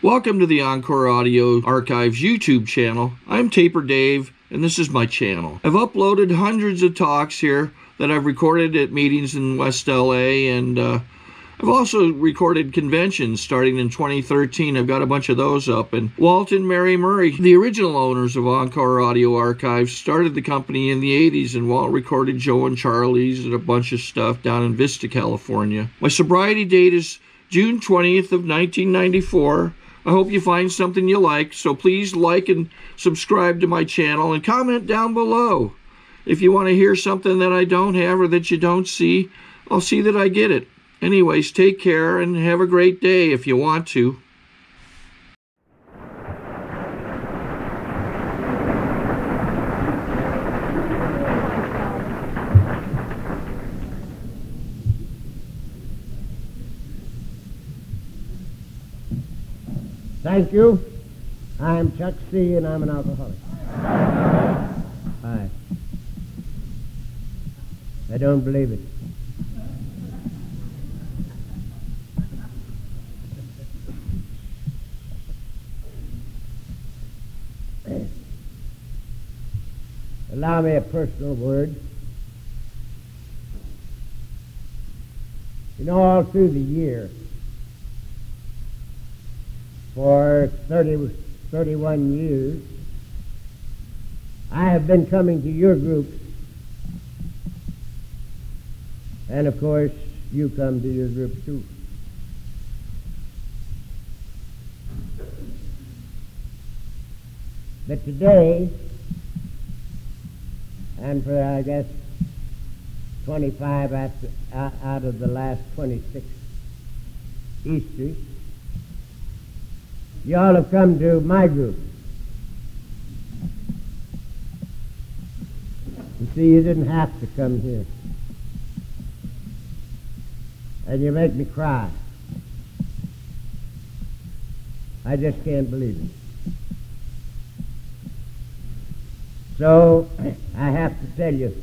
Welcome to the Encore Audio Archives YouTube channel. I'm Taper Dave, and this is my channel. I've uploaded hundreds of talks here that I've recorded at meetings in West LA, and I've also recorded conventions starting in 2013. I've got a bunch of those up. And Walt and Mary Murray, the original owners of Encore Audio Archives, started the company in the 80s, and Walt recorded Joe and Charlie's and a bunch of stuff down in Vista, California. My sobriety date is June 20th of 1994. I hope you find something you like, so please like and subscribe to my channel and comment down below. If you want to hear something that I don't have or that you don't see, I'll see that I get it. Anyways, take care and have a great day if you want to. Thank you. I'm Chuck C., and I'm an alcoholic. Hi. I don't believe it. Allow me a personal word. You know, all through the year, for 31 years, I have been coming to your groups, and of course, you come to your groups too. But today, and for, I guess, 25 out of the last 26 Easters, you all have come to my group. You see, you didn't have to come here. And you make me cry. I just can't believe it. So, I have to tell you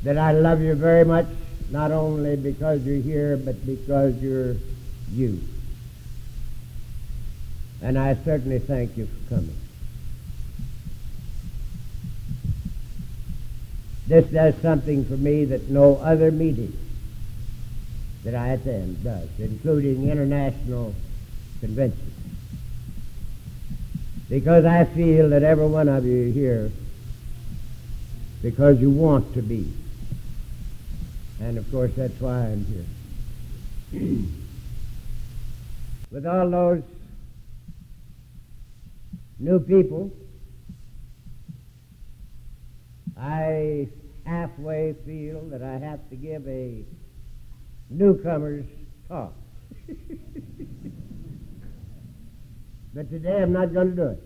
that I love you very much, not only because you're here, but because you're you. And I certainly thank you for coming. This does something for me that no other meeting that I attend does, including international conventions. Because I feel that every one of you are here because you want to be. And of course, that's why I'm here. With all those new people, I halfway feel that I have to give a newcomer's talk. But today I'm not going to do it.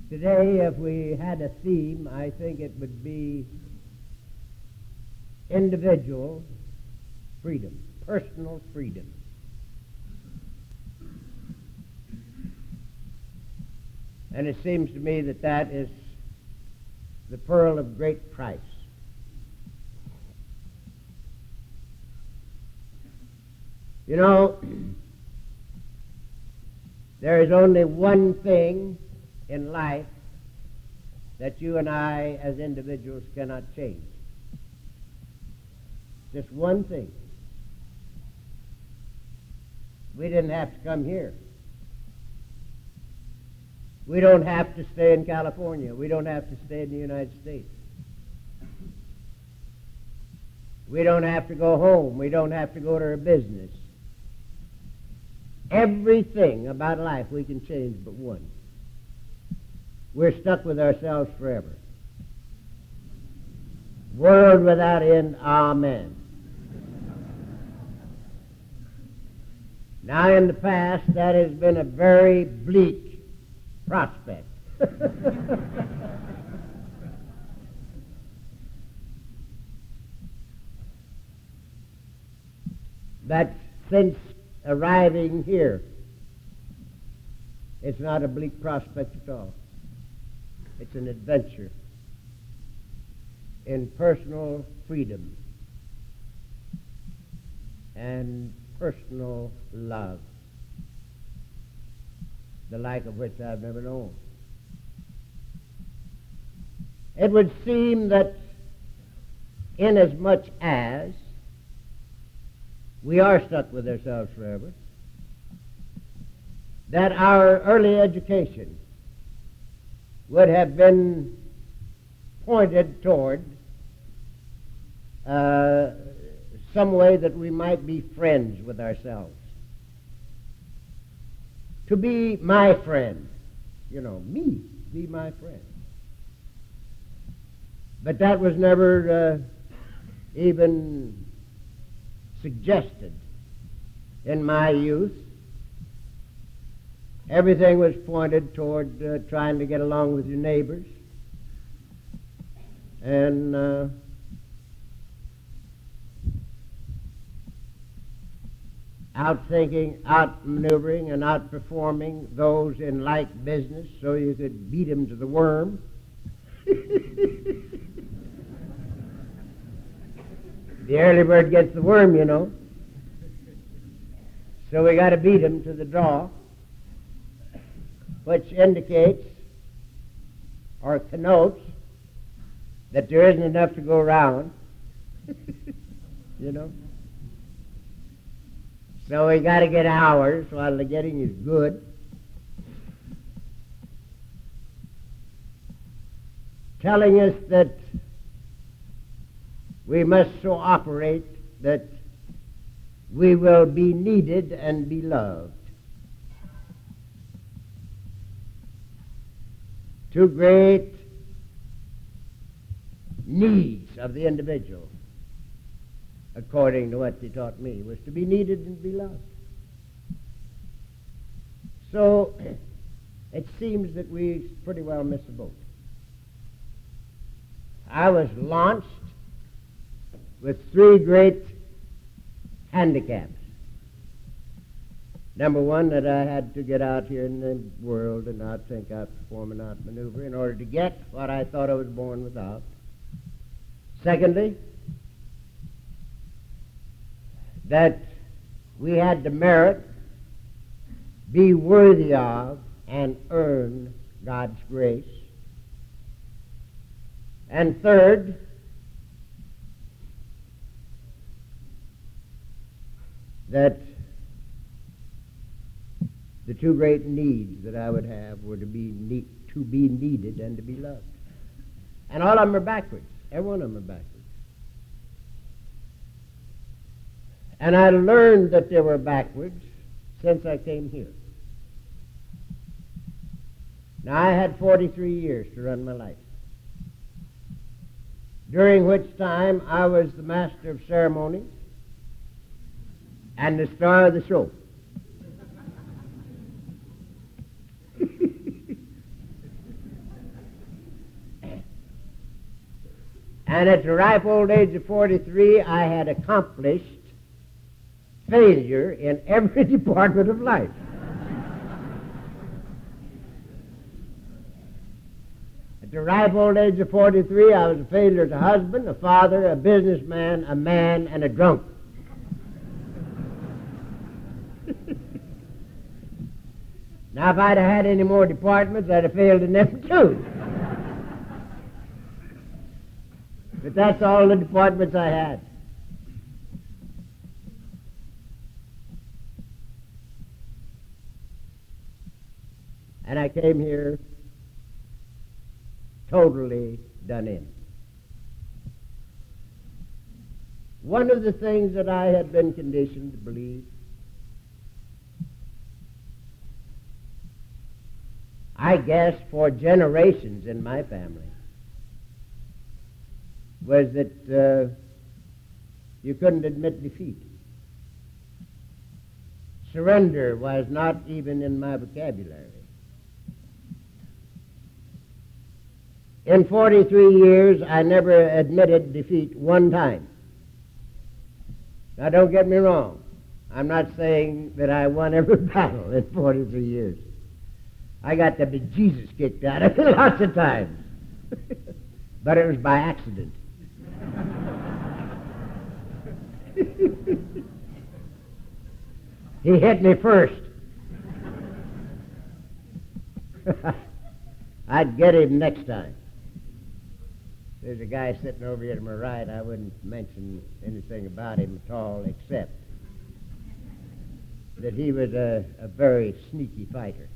Today, if we had a theme, I think it would be individual freedom, personal freedom. And it seems to me that that is the pearl of great price. You know, there is only one thing in life that you and I as individuals cannot change. Just one thing. We didn't have to come here. We don't have to stay in California. We don't have to stay in the United States. We don't have to go home. We don't have to go to our business. Everything about life we can change but one. We're stuck with ourselves forever. World without end, amen. Now, in the past, that has been a very bleak prospect. But since arriving here, it's not a bleak prospect at all. It's an adventure. in personal freedom and personal love, the like of which I've never known. It would seem that inasmuch as we are stuck with ourselves forever, that our early education would have been pointed toward some way that we might be friends with ourselves. To be my friend, me, be my friend. But that was never even suggested in my youth. Everything was pointed toward trying to get along with your neighbors and outthinking, outmaneuvering, and outperforming those in like business so you could beat them to the worm. The early bird gets the worm, So we got to beat him to the draw, which indicates or connotes that there isn't enough to go around, So we got to get ours while the getting is good. Telling us that we must so operate that we will be needed and be loved. Two great needs of the individual, according to what they taught me, was to be needed and be loved. So it seems that we pretty well miss the boat. I was launched with three great handicaps. Number one, that I had to get out here in the world and outthink, outperform, and outmaneuver in order to get what I thought I was born without. Secondly, that we had to merit, be worthy of, and earn God's grace. And third, that the two great needs that I would have were to be needed and to be loved. And all of them are backwards. Every one of them are backwards. And I learned that they were backwards since I came here. Now, I had 43 years to run my life, during which time I was the master of ceremonies and the star of the show. And at the ripe old age of 43, I had accomplished failure in every department of life. At the ripe old age of 43, I was a failure as a husband, a father, a businessman, a man, and a drunk. Now, if I'd have had any more departments, I'd have failed in them too. But that's all the departments I had. And I came here totally done in. One of the things that I had been conditioned to believe, I guess for generations in my family, was that you couldn't admit defeat. Surrender was not even in my vocabulary. In 43 years, I never admitted defeat one time. Now, don't get me wrong. I'm not saying that I won every battle in 43 years. I got the bejesus kicked out of it lots of times. But it was by accident. He hit me first. I'd get him next time. There's a guy sitting over here to my right. I wouldn't mention anything about him at all except that he was a very sneaky fighter.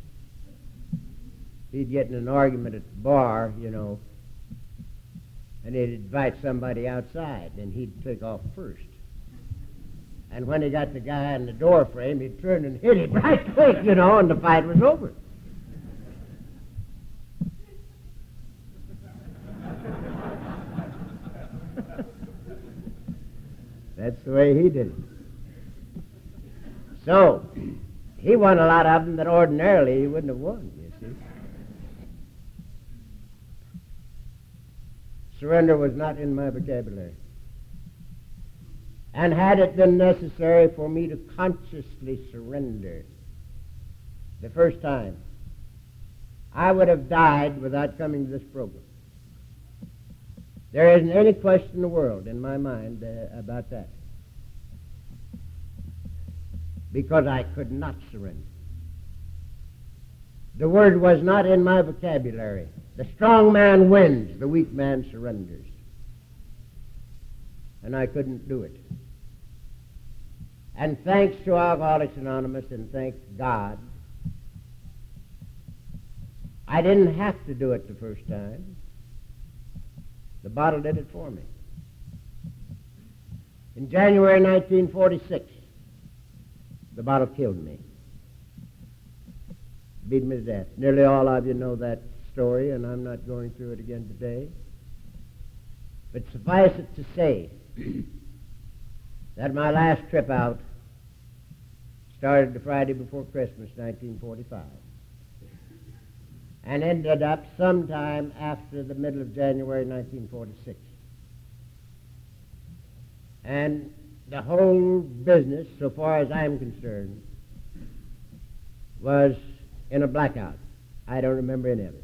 He'd get in an argument at the bar, you know, and he'd invite somebody outside, and he'd take off first. And when he got the guy in the door frame, he'd turn and hit him right quick, you know, and the fight was over. That's the way he did it. So, he won a lot of them that ordinarily he wouldn't have won, you see. Surrender was not in my vocabulary. And had it been necessary for me to consciously surrender the first time, I would have died without coming to this program. There isn't any question in the world in my mind about that. Because I could not surrender. The word was not in my vocabulary. The strong man wins, the weak man surrenders. And I couldn't do it. And thanks to Alcoholics Anonymous and thank God, I didn't have to do it the first time. The bottle did it for me. In January 1946, the bottle killed me. Beat me to death. Nearly all of you know that story, and I'm not going through it again today. But suffice it to say that my last trip out started the Friday before Christmas, 1945, and ended up sometime after the middle of January 1946. And the whole business, so far as I'm concerned, was in a blackout. I don't remember any of it.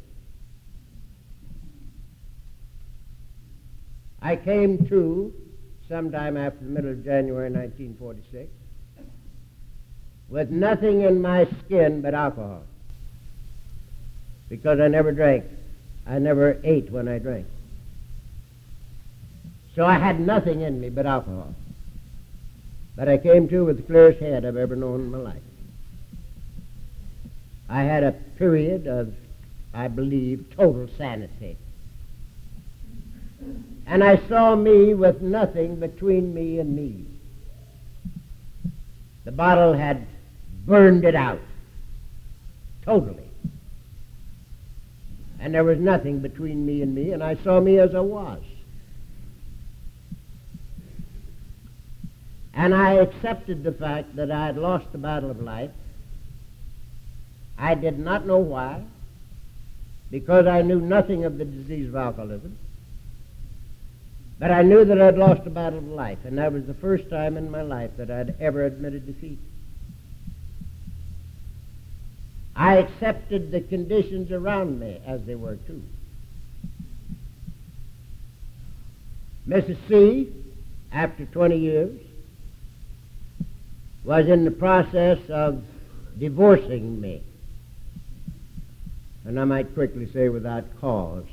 I came to sometime after the middle of January 1946 with nothing in my skin but alcohol, because I never drank. I never ate when I drank. So I had nothing in me but alcohol. But I came to with the clearest head I've ever known in my life. I had a period of, I believe, total sanity. And I saw me with nothing between me and me. The bottle had burned it out, totally. And there was nothing between me and me, and I saw me as I was. And I accepted the fact that I had lost the battle of life. I did not know why, because I knew nothing of the disease of alcoholism. But I knew that I'd lost the battle of life, and that was the first time in my life that I'd ever admitted defeat. I accepted the conditions around me as they were, too. Mrs. C, after 20 years, was in the process of divorcing me. And I might quickly say without cause.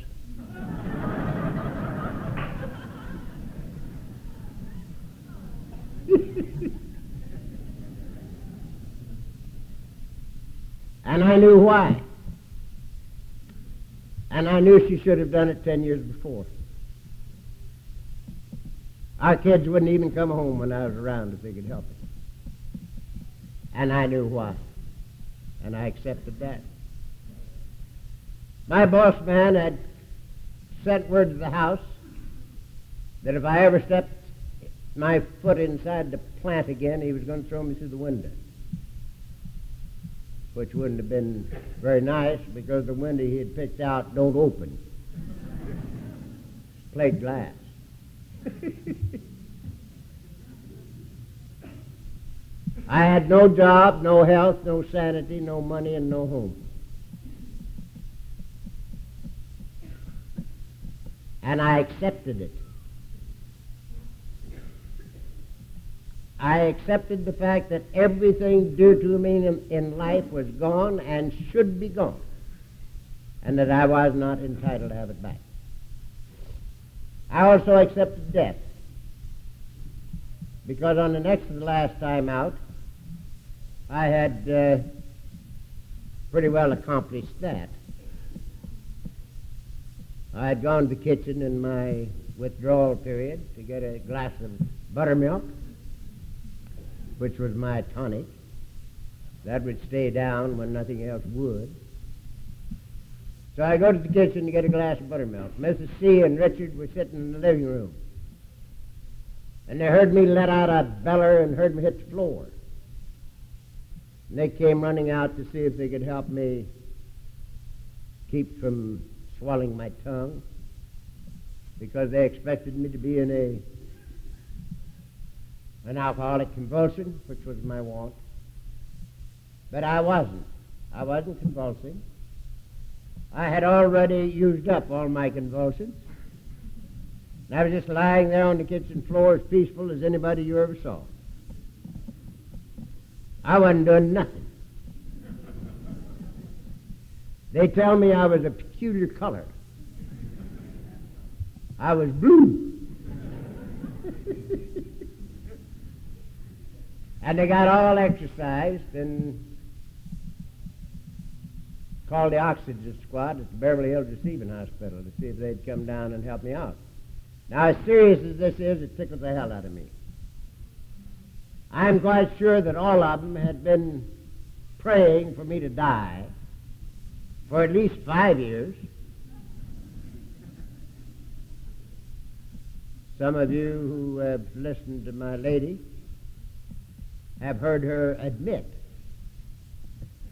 And I knew why. And I knew she should have done it 10 years before. Our kids wouldn't even come home when I was around if they could help it. And I knew why. And I accepted that. My boss man had sent word to the house that if I ever stepped my foot inside the plant again, he was going to throw me through the window. Which wouldn't have been very nice because the window he had picked out don't open. Plate glass. I had no job, no health, no sanity, no money, and no home. And I accepted it. I accepted the fact that everything due to me in life was gone and should be gone, and that I was not entitled to have it back. I also accepted death, because on the next to the last time out, I had pretty well accomplished that. I had gone to the kitchen in my withdrawal period to get a glass of buttermilk, which was my tonic. That would stay down when nothing else would. So I go to the kitchen to get a glass of buttermilk. Mrs. C. and Richard were sitting in the living room, and they heard me let out a beller and heard me hit the floor. And they came running out to see if they could help me keep from swallowing my tongue, because they expected me to be in an alcoholic convulsion, which was my want. But I wasn't. I wasn't convulsing. I had already used up all my convulsions. And I was just lying there on the kitchen floor as peaceful as anybody you ever saw. I wasn't doing nothing. They tell me I was a peculiar color. I was blue. And they got all exercised and called the oxygen squad at the Beverly Hills Receiving Hospital to see if they'd come down and help me out. Now, as serious as this is, it tickles the hell out of me. I'm quite sure that all of them had been praying for me to die for at least 5 years. Some of you who have listened to my lady have heard her admit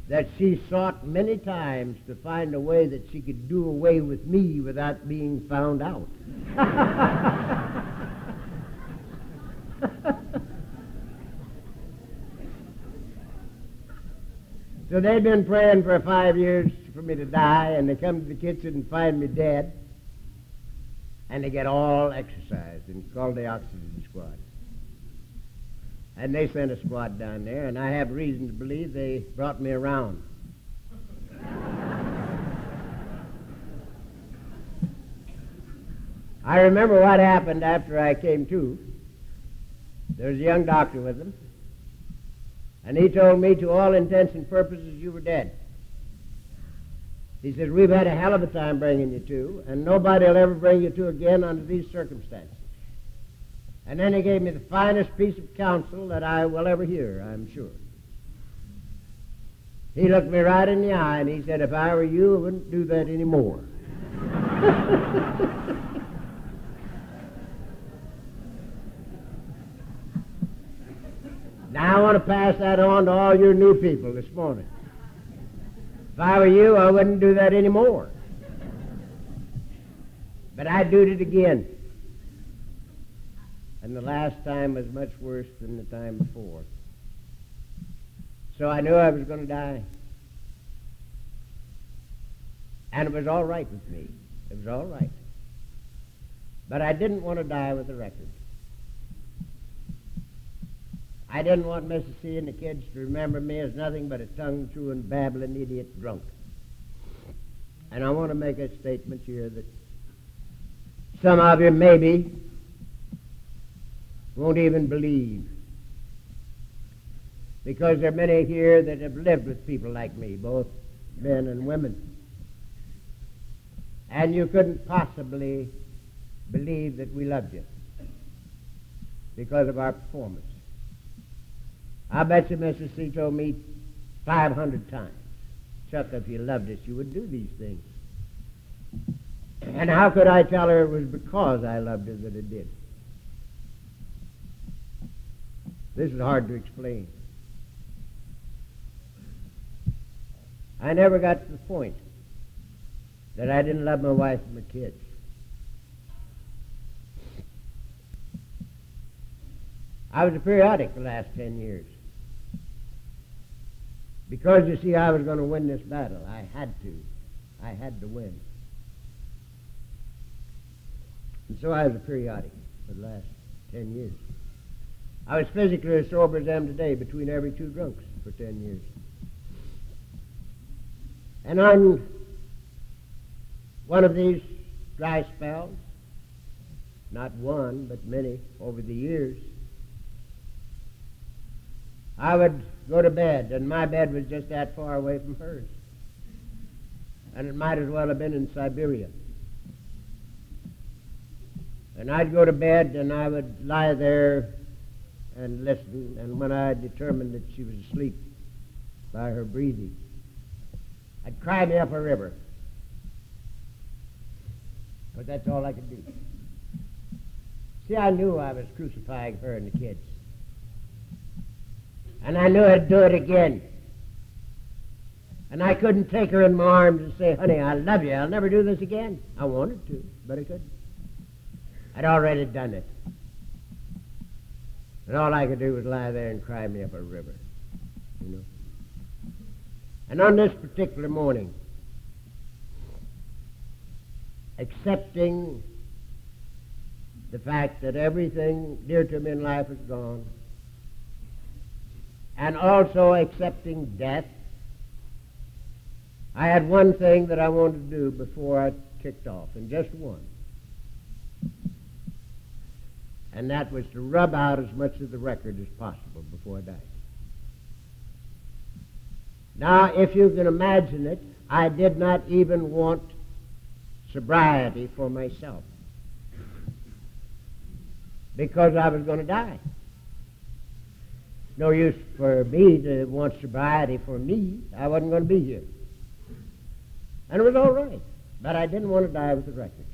that she sought many times to find a way that she could do away with me without being found out. So they've been praying for 5 years for me to die, and they come to the kitchen and find me dead, and they get all exercised and call the oxygen squad. And they sent a squad down there, and I have reason to believe they brought me around. I remember what happened after I came to. There was a young doctor with them, and he told me, to all intents and purposes, you were dead. He said, we've had a hell of a time bringing you to, and nobody will ever bring you to again under these circumstances. And then he gave me the finest piece of counsel that I will ever hear, I'm sure. He looked me right in the eye, and he said, if I were you, I wouldn't do that anymore. Now I want to pass that on to all your new people this morning. If I were you, I wouldn't do that anymore. But I do it again. And the last time was much worse than the time before. So I knew I was going to die. And it was all right with me. It was all right. But I didn't want to die with a record. I didn't want Mrs. C and the kids to remember me as nothing but a tongue-chewing, babbling idiot drunk. And I want to make a statement here that some of you maybe won't even believe, because there are many here that have lived with people like me, both men and women. And you couldn't possibly believe that we loved you because of our performance. I bet you Mrs. C told me 500 times, Chuck, if you loved us, you would do these things. And how could I tell her it was because I loved her that it did? This is hard to explain. I never got to the point that I didn't love my wife and my kids. I was a periodic the last 10 years. Because, you see, I was going to win this battle. I had to. I had to win. And so I was a periodic for the last 10 years. I was physically as sober as I am today between every two drunks for 10 years. And on one of these dry spells, not one, but many over the years, I would go to bed, and my bed was just that far away from hers. And it might as well have been in Siberia. And I'd go to bed, and I would lie there and listen, and when I determined that she was asleep by her breathing, I'd cry me up a river. But that's all I could do. See, I knew I was crucifying her and the kids. And I knew I'd do it again. And I couldn't take her in my arms and say, honey, I love you. I'll never do this again. I wanted to, but I couldn't. I'd already done it. And all I could do was lie there and cry me up a river, you know. And on this particular morning, accepting the fact that everything dear to me in life is gone, and also accepting death, I had one thing that I wanted to do before I kicked off, and just one. And that was to rub out as much of the record as possible before I died. Now, if you can imagine it, I did not even want sobriety for myself, because I was going to die. No use for me to want sobriety for me. I wasn't going to be here. And it was all right, but I didn't want to die with the record.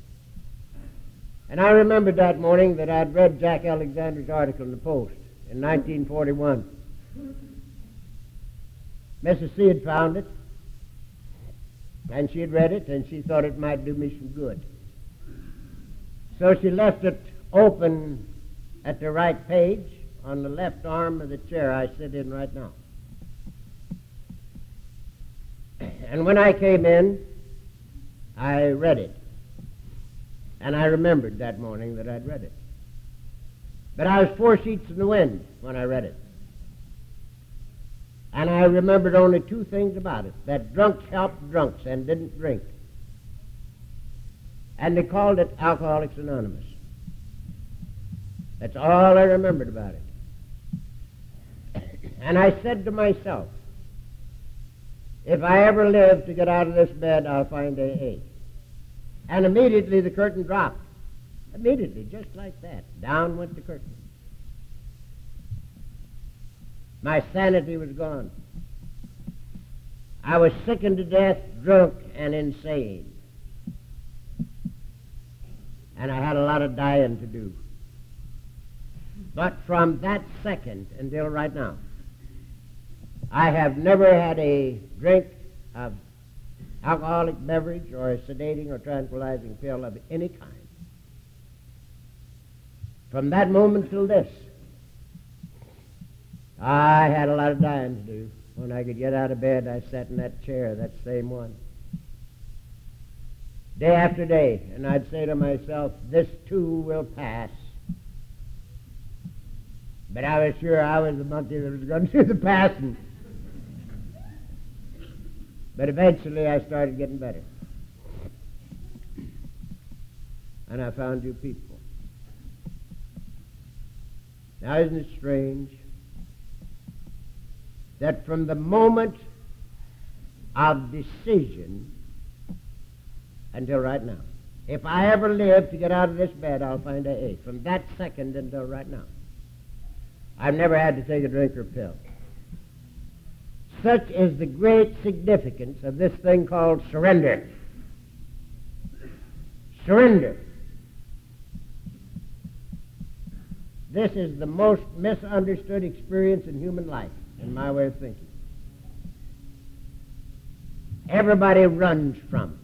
And I remembered that morning that I'd read Jack Alexander's article in the Post in 1941. Mrs. C had found it, and she had read it, and she thought it might do me some good. So she left it open at the right page on the left arm of the chair I sit in right now. And when I came in, I read it. And I remembered that morning that I'd read it. But I was 4 sheets in the wind when I read it. And I remembered only two things about it: that drunks helped drunks and didn't drink. And they called it Alcoholics Anonymous. That's all I remembered about it. And I said to myself, if I ever live to get out of this bed, I'll find AA. And immediately the curtain dropped. Immediately, just like that. Down went the curtain. My sanity was gone. I was sickened to death, drunk, and insane. And I had a lot of dying to do. But from that second until right now, I have never had a drink of alcoholic beverage or a sedating or tranquilizing pill of any kind. From that moment till this, I had a lot of dying to do. When I could get out of bed, I sat in that chair, that same one, day after day, and I'd say to myself, this too will pass. But I was sure I was the monkey that was going to do the passing. But eventually I started getting better. And I found you people. Now, isn't it strange that from the moment of decision until right now, if I ever live to get out of this bed, I'll find AA. From that second until right now, I've never had to take a drink or pill. Such is the great significance of this thing called surrender. Surrender. This is the most misunderstood experience in human life, in my way of thinking. Everybody runs from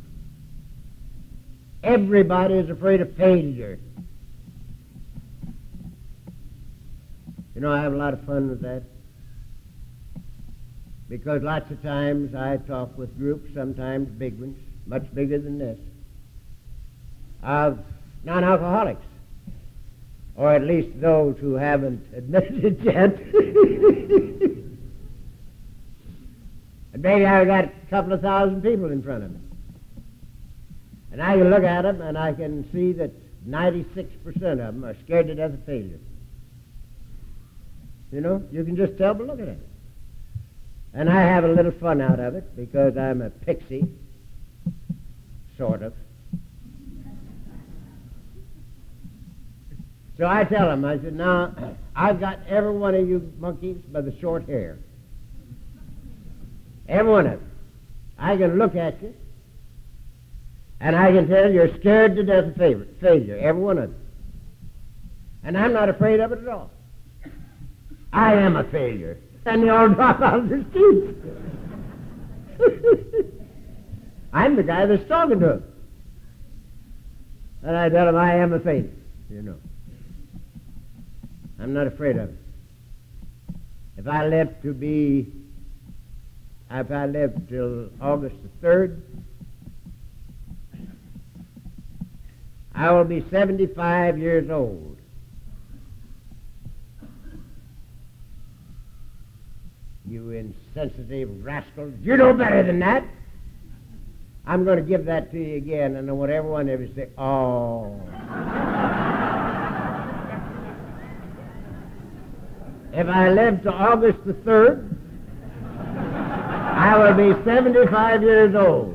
it. Everybody is afraid of failure. You know, I have a lot of fun with that, because lots of times I talk with groups, sometimes big ones, much bigger than this, of non-alcoholics. or at least those who haven't admitted it yet. And maybe I've got a couple of thousand people in front of me. And I can look at them and I can see that 96% of them are scared to death of failure. You know, you can just tell by looking at it. And I have a little fun out of it because I'm a pixie, sort of. So I tell them, I said, now, I've got every one of you monkeys by the short hair. Every one of them. I can look at you, and I can tell you're scared to death of failure, every one of them. And I'm not afraid of it at all. I am a failure. And they all drop out of their seats. I'm the guy that's talking to them. And I tell them I am a failure, you know. I'm not afraid of it. If I live till August the 3rd, I will be 75 years old. You insensitive rascals. You know better than that. I'm going to give that to you again, and I want everyone ever say, oh. If I live to August the 3rd, I will be 75 years old.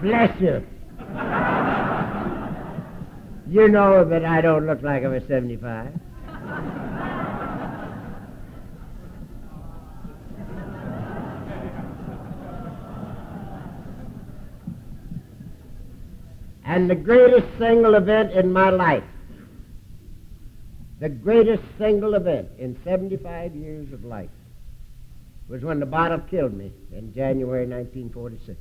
Bless you. You know that I don't look like I'm a 75. And the greatest single event in my life, the greatest single event in 75 years of life, was when the bottle killed me in January 1946.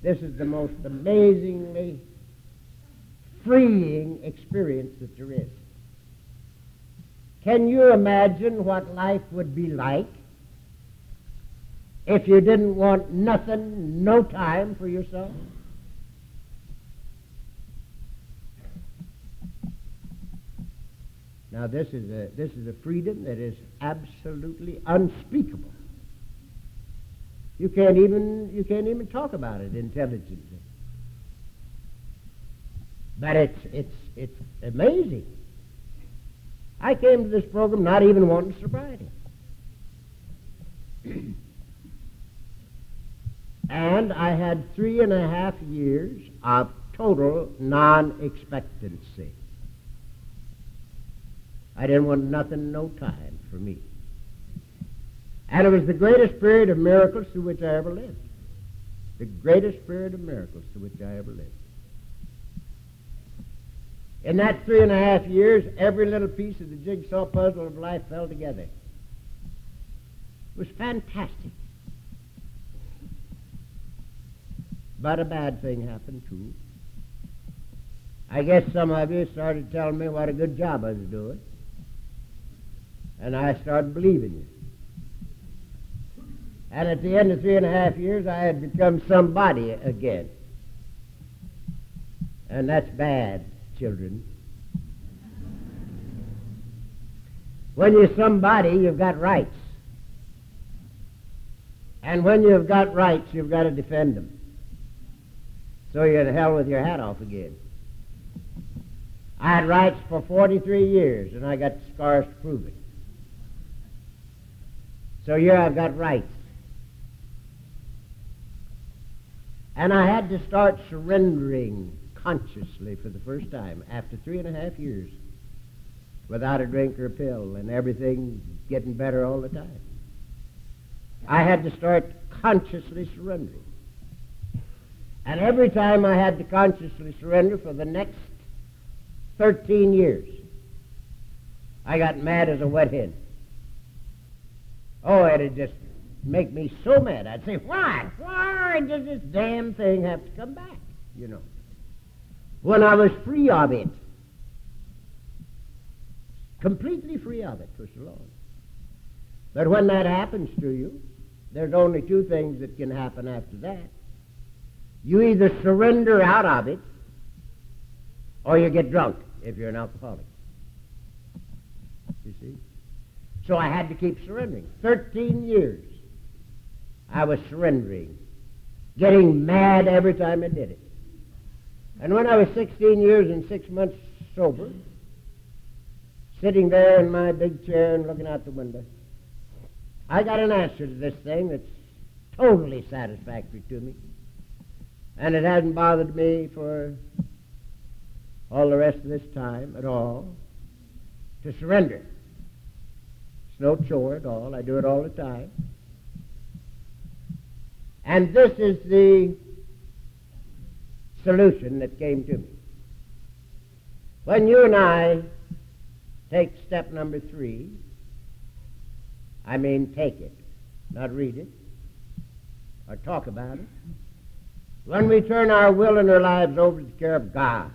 This is the most amazingly freeing experience that there is. Can you imagine what life would be like if you didn't want nothing, no time for yourself? Now this is a freedom that is absolutely unspeakable. You can't even talk about it intelligently. But it's amazing. I came to this program not even wanting sobriety. And I had 3.5 years of total non-expectancy. I didn't want nothing, no time for me. And it was the greatest period of miracles through which I ever lived. The greatest period of miracles through which I ever lived. In that 3.5 years, every little piece of the jigsaw puzzle of life fell together. It was fantastic. But a bad thing happened, too. I guess some of you started telling me what a good job I was doing. And I started believing you. And at the end of 3.5 years, I had become somebody again. And that's bad, children. When you're somebody, you've got rights. And when you've got rights, you've got to defend them. So you're to hell with your hat off again. I had rights for 43 years, and I got scars to prove it. So here I've got rights. And I had to start surrendering consciously for the first time after 3.5 years without a drink or a pill and everything getting better all the time. I had to start consciously surrendering. And every time I had to consciously surrender for the next 13 years, I got mad as a wet hen. Oh, it'd just make me so mad. I'd say, why? Why does this damn thing have to come back, you know? When I was free of it. Completely free of it for so long. But when that happens to you, there's only two things that can happen after that. You either surrender out of it, or you get drunk if you're an alcoholic. You see? So I had to keep surrendering. 13 years I was surrendering, getting mad every time I did it. And when I was 16 years and 6 months sober, sitting there in my big chair and looking out the window, I got an answer to this thing that's totally satisfactory to me. And it hasn't bothered me for all the rest of this time at all to surrender. It's no chore at all. I do it all the time. And this is the solution that came to me. When you and I take step number 3, I mean take it, not read it or talk about it. When we turn our will and our lives over to the care of God,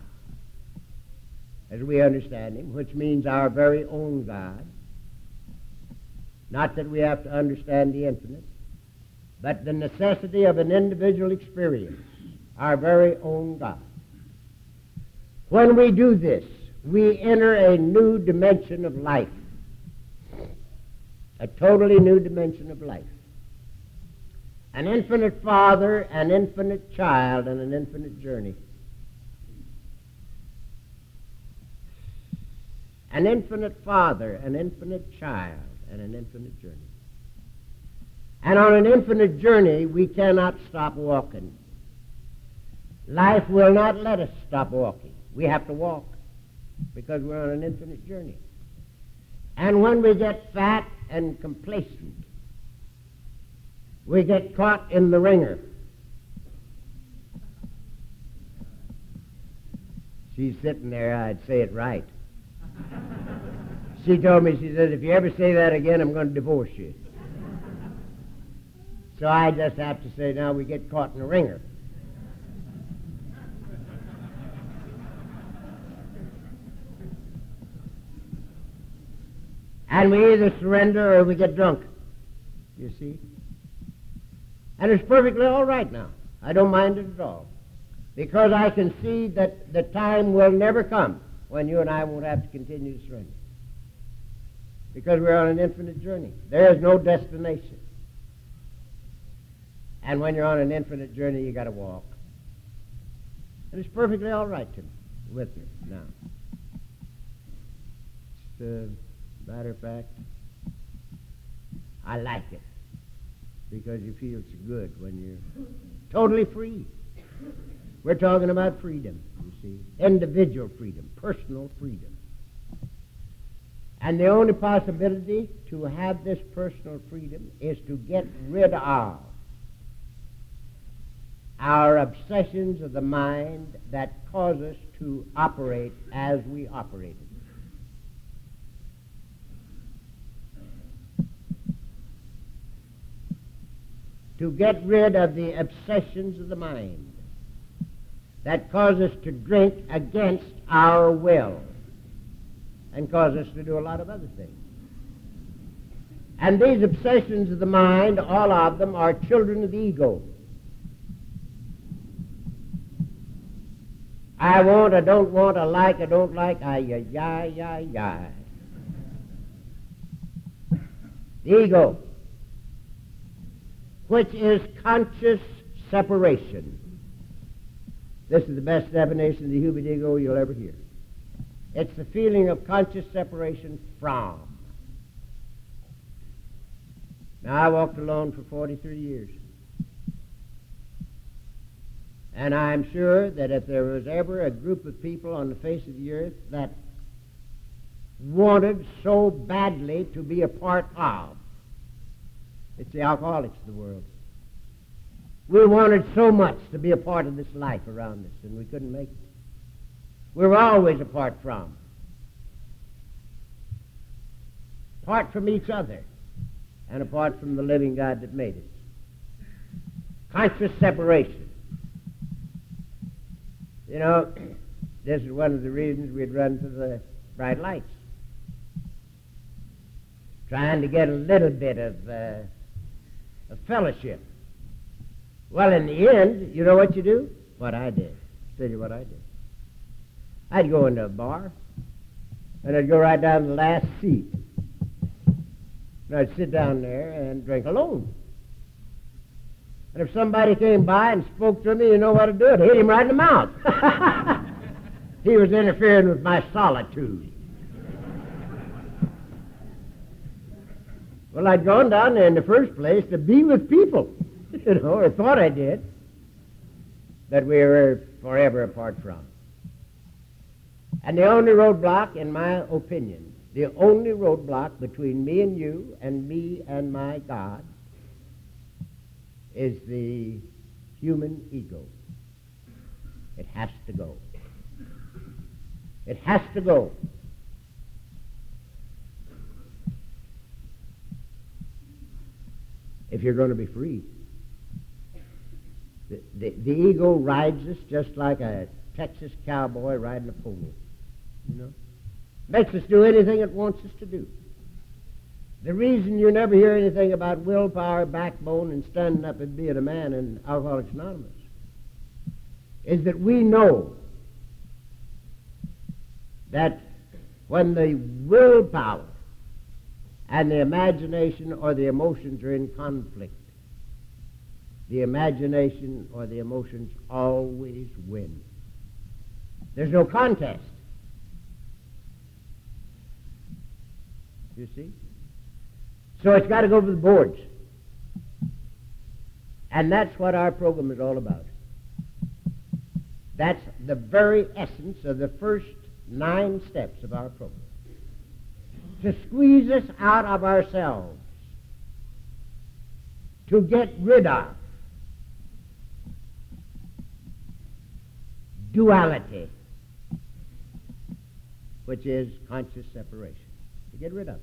as we understand Him, which means our very own God, not that we have to understand the infinite, but the necessity of an individual experience, our very own God. When we do this, we enter a new dimension of life, a totally new dimension of life. An infinite father, an infinite child, and an infinite journey. An infinite father, an infinite child, and an infinite journey. And on an infinite journey, we cannot stop walking. Life will not let us stop walking. We have to walk because we're on an infinite journey. And when we get fat and complacent, we get caught in the ringer. She's sitting there, I'd say it right. She told me, she said, if you ever say that again, I'm going to divorce you. So I just have to say, now we get caught in the ringer. And we either surrender or we get drunk. You see? And it's perfectly all right now. I don't mind it at all. Because I can see that the time will never come when you and I won't have to continue to surrender. Because we're on an infinite journey. There is no destination. And when you're on an infinite journey, you got to walk. And it's perfectly all right to me, with me now. Just a matter of fact, I like it. Because you feel so good when you're totally free. We're talking about freedom, you see. Individual freedom, personal freedom. And the only possibility to have this personal freedom is to get rid of our obsessions of the mind that cause us to operate as we operated. To get rid of the obsessions of the mind that cause us to drink against our will and cause us to do a lot of other things. And these obsessions of the mind, all of them, are children of the ego. I want, I don't want, I like, I don't like, The ego, which is conscious separation. This is the best definition of the human ego you'll ever hear. It's the feeling of conscious separation from. Now, I walked alone for 43 years. And I'm sure that if there was ever a group of people on the face of the earth that wanted so badly to be a part of, it's the alcoholics of the world. We wanted so much to be a part of this life around us, and we couldn't make it. We were always apart from each other, and apart from the living God that made us. Conscious separation. You know, this is one of the reasons we'd run to the bright lights. Trying to get a little bit of a fellowship. Well, in the end, you know what you do? What I did. I'll tell you what I did. I'd go into a bar, and I'd go right down to the last seat. And I'd sit down there and drink alone. And if somebody came by and spoke to me, you know what to do? I'd hit him right in the mouth. He was interfering with my solitude. Well, I'd gone down there in the first place to be with people, or thought I did, that we were forever apart from. And the only roadblock, in my opinion, the only roadblock between me and you and me and my God is the human ego. It has to go. It has to go. If you're going to be free. The ego rides us just like a Texas cowboy riding a pony. You know? Makes us do anything it wants us to do. The reason you never hear anything about willpower, backbone, and standing up and being a man in Alcoholics Anonymous is that we know that when the willpower and the imagination or the emotions are in conflict, the imagination or the emotions always win. There's no contest. You see? So it's got to go to the boards. And that's what our program is all about. That's the very essence of the first 9 steps of our program. To squeeze us out of ourselves. To get rid of duality, which is conscious separation. To get rid of it.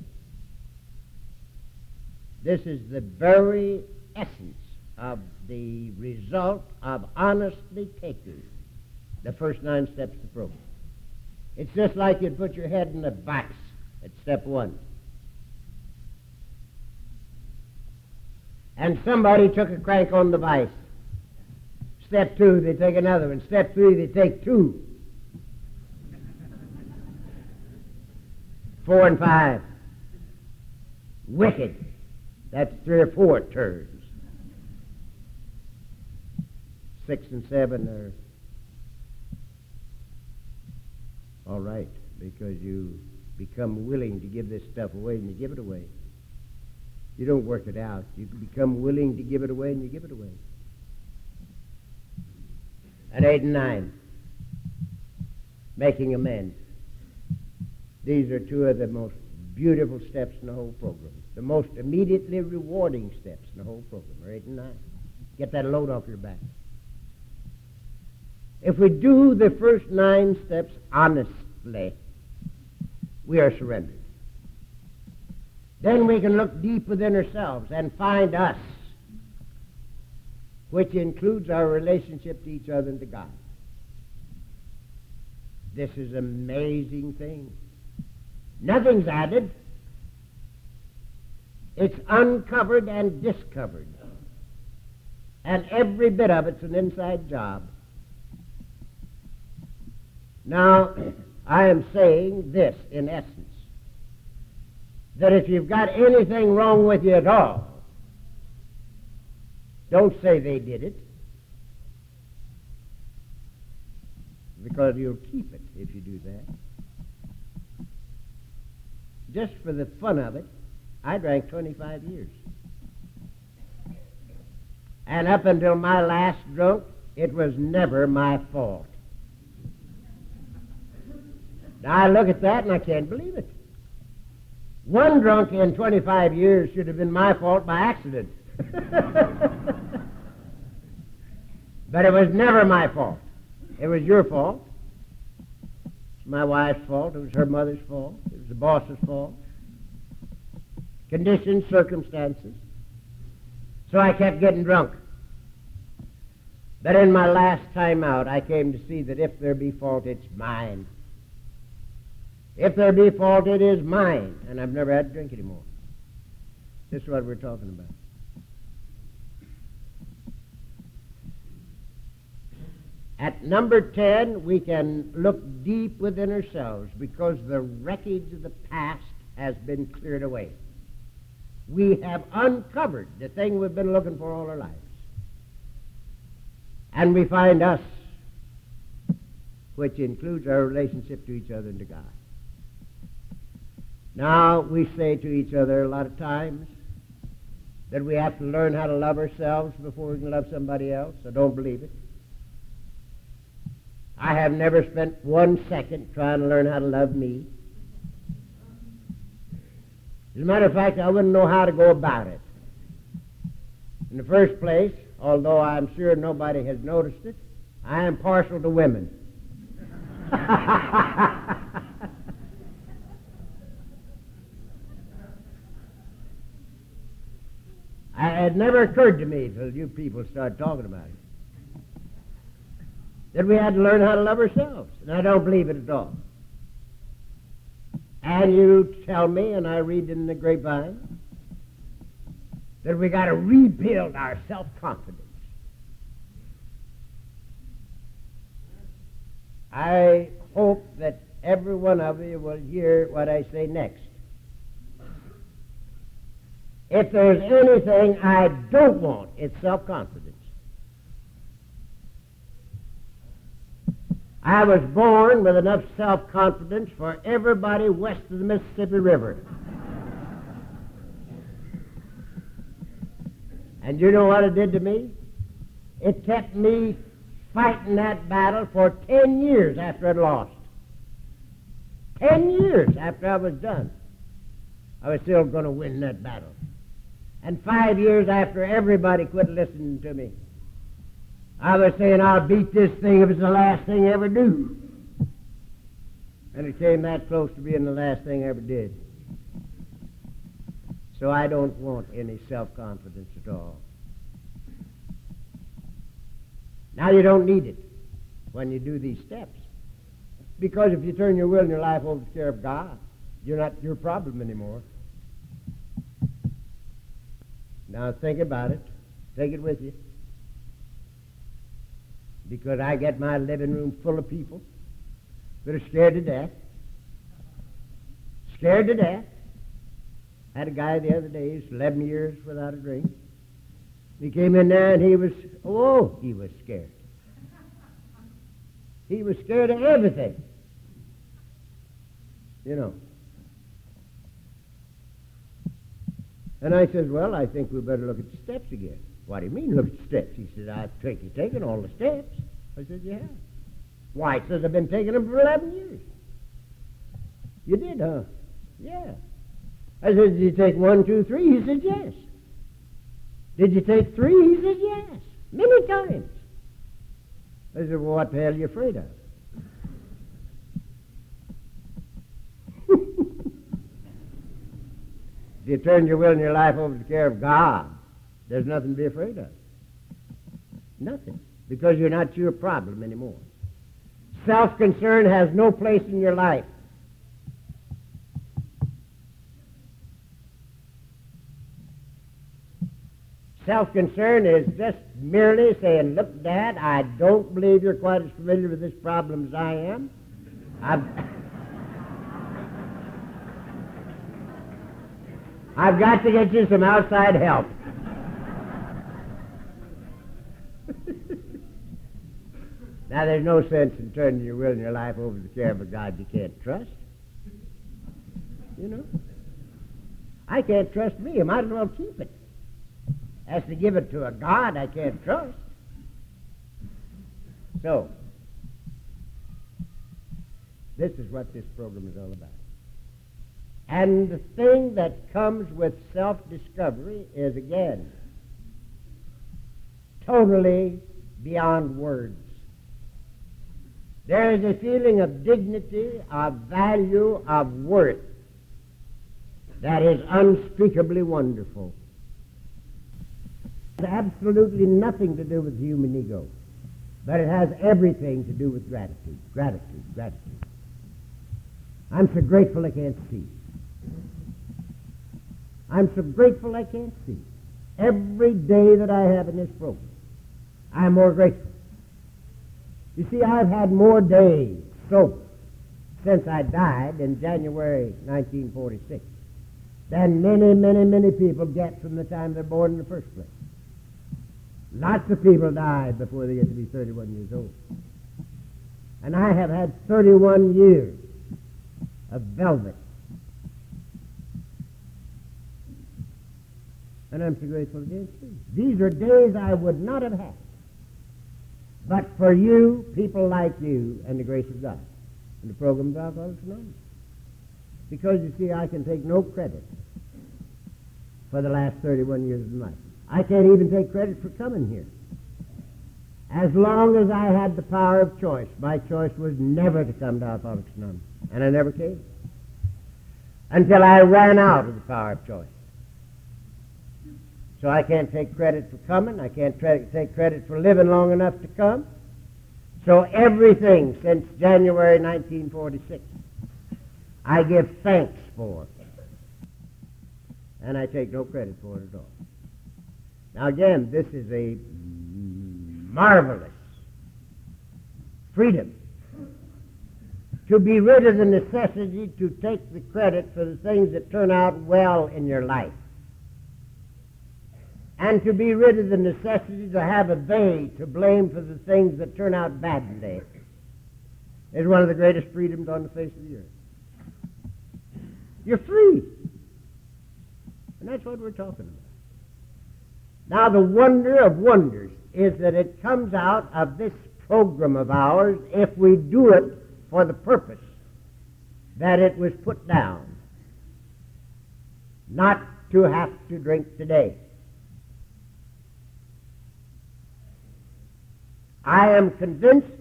This is the very essence of the result of honestly taking the first 9 steps of the program. It's just like you'd put your head in a box at step 1. And somebody took a crank on the vice. Step 2, they take another one. Step 3, they take 2. 4 and 5. Wicked. That's 3 or 4 turns. 6 and 7 are all right, because you become willing to give this stuff away and you give it away. You don't work it out. You become willing to give it away and you give it away. And 8 and 9, making amends. These are 2 of the most beautiful steps in the whole program. The most immediately rewarding steps in the whole program are 8 and 9. Get that load off your back. If we do the first 9 steps honestly, we are surrendered. Then we can look deep within ourselves and find us, which includes our relationship to each other and to God. This is an amazing thing. Nothing's added. It's uncovered and discovered. And every bit of it's an inside job. Now, I am saying this in essence, that if you've got anything wrong with you at all, don't say they did it, because you'll keep it if you do that. Just for the fun of it, I drank 25 years. And up until my last drunk, it was never my fault. Now I look at that and I can't believe it. One drunk in 25 years should have been my fault by accident. But it was never my fault. It was your fault. It's my wife's fault. It was her mother's fault. It was the boss's fault. Conditions, circumstances. So I kept getting drunk. But in my last time out, I came to see that if there be fault, it's mine. If there be fault, it is mine. And I've never had to drink anymore. This is what we're talking about. At number 10, we can look deep within ourselves because the wreckage of the past has been cleared away. We have uncovered the thing we've been looking for all our lives. And we find us, which includes our relationship to each other and to God. Now, we say to each other a lot of times that we have to learn how to love ourselves before we can love somebody else. I don't believe it. I have never spent 1 second trying to learn how to love me. As a matter of fact, I wouldn't know how to go about it. In the first place, although I'm sure nobody has noticed it, I am partial to women. It never occurred to me until you people started talking about it that we had to learn how to love ourselves, and I don't believe it at all. And you tell me, and I read in the grapevine, that we got to rebuild our self-confidence. I hope that every one of you will hear what I say next. If there's anything I don't want, it's self-confidence. I was born with enough self-confidence for everybody west of the Mississippi River. And you know what it did to me? It kept me fighting that battle for 10 years after I'd lost. 10 years after I was done, I was still going to win that battle. And 5 years after everybody quit listening to me, I was saying, I'll beat this thing if it's the last thing I ever do. And it came that close to being the last thing I ever did. So I don't want any self-confidence at all. Now you don't need it when you do these steps. Because if you turn your will and your life over to the care of God, you're not your problem anymore. Now think about it. Take it with you. Because I get my living room full of people that are scared to death. Scared to death. Had a guy the other day, he's 11 years without a drink. He came in there and he was scared. He was scared of everything. You know. And I said, well, I think we better look at the steps again. What do you mean, look at the steps? He said, I think you've taken all the steps. I said, yeah. Why? He says, I've been taking them for 11 years. You did, huh? Yeah. I said, did you take 1, 2, 3? He said, yes. Did you take 3? He said, yes. Many times. I said, well, what the hell are you afraid of? If you turn your will and your life over to the care of God, there's nothing to be afraid of. Nothing. Because you're not your problem anymore. Self-concern has no place in your life. Self-concern is just merely saying, look, Dad, I don't believe you're quite as familiar with this problem as I am. I've got to get you some outside help. Now, there's no sense in turning your will and your life over to the care of a God you can't trust. You know? I can't trust me. I might as well keep it. As to give it to a God I can't trust. So, this is what this program is all about. And the thing that comes with self-discovery is, again, totally beyond words. There is a feeling of dignity, of value, of worth that is unspeakably wonderful. It has absolutely nothing to do with the human ego, but it has everything to do with gratitude, gratitude, gratitude. I'm so grateful I can't see. I'm so grateful I can't see. Every day that I have in this program, I'm more grateful. You see, I've had more days sober since I died in January 1946 than many people get from the time they're born in the first place. Lots of people die before they get to be 31 years old. And I have had 31 years of velvet. And I'm so grateful again. These are days I would not have had but for you, people like you, and the grace of God, and the program of Alcoholics Anonymous. Because, you see, I can take no credit for the last 31 years of my life. I can't even take credit for coming here. As long as I had the power of choice, my choice was never to come to Alcoholics Anonymous, and I never came. Until I ran out of the power of choice. So I can't take credit for coming. I can't take credit for living long enough to come. So everything since January 1946, I give thanks for. And I take no credit for it at all. Now again, this is a marvelous freedom to be rid of the necessity to take the credit for the things that turn out well in your life. And to be rid of the necessity to have a they to blame for the things that turn out badly is one of the greatest freedoms on the face of the earth. You're free. And that's what we're talking about. Now, the wonder of wonders is that it comes out of this program of ours if we do it for the purpose that it was put down. Not to have to drink today. I am convinced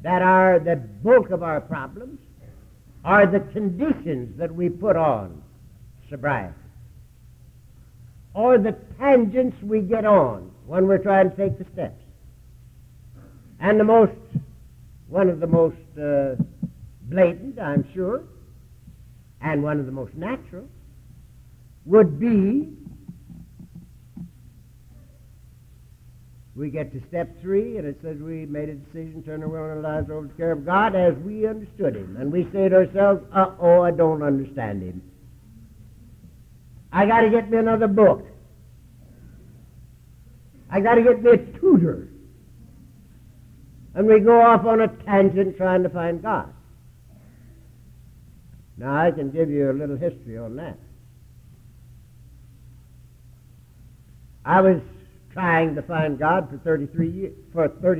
that the bulk of our problems are the conditions that we put on sobriety, or the tangents we get on when we're trying to take the steps. And one of the most blatant, I'm sure, and one of the most natural, would be we get to step 3, and it says we made a decision, turn our lives over to the care of God as we understood Him. And we say to ourselves, uh-oh, I don't understand Him. I got to get me another book. I got to get me a tutor. And we go off on a tangent trying to find God. Now, I can give you a little history on that. I was trying to find God for 30